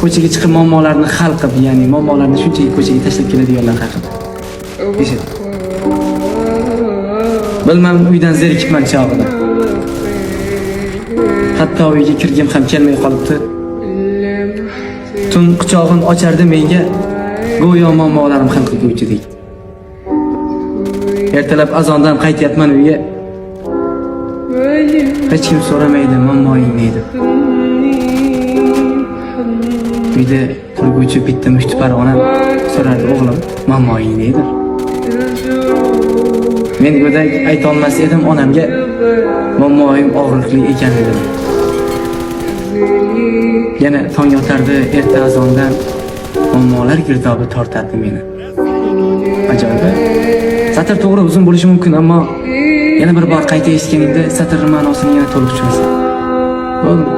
ko'chaga chiqib muammolarni hal qilib, ya'ni muammolarni shunchaki ko'chaga tashlab keladiganlar haqida. Eshit. Bilmadim, uydan zerikibman chog'ida. Hatto uyga kirgim ham kelmay qolibdi. Tun quchog'in ochardi menga, go'yo muammolarim hal qilguvchidek. Ertalab azondan qaytyapman uyga. Hech kim so'ramaydi muammoingni deb. Uyda turguvchi bitta mushtipar onam so'radi, o'g'lim, muammoingni edi. Men go'dak ayta olmas edim onamga, muammoim og'riqli ekanligini. Yana tong yotardi, erta azondan muammolar girdobi tortardi meni. Ajoyib. Satr to'g'ri uzun bo'lishi mumkin, ammo yana bir bor qayta eshitganingda satr ma'nosini yana to'liq tushunasan. Bo'ldi.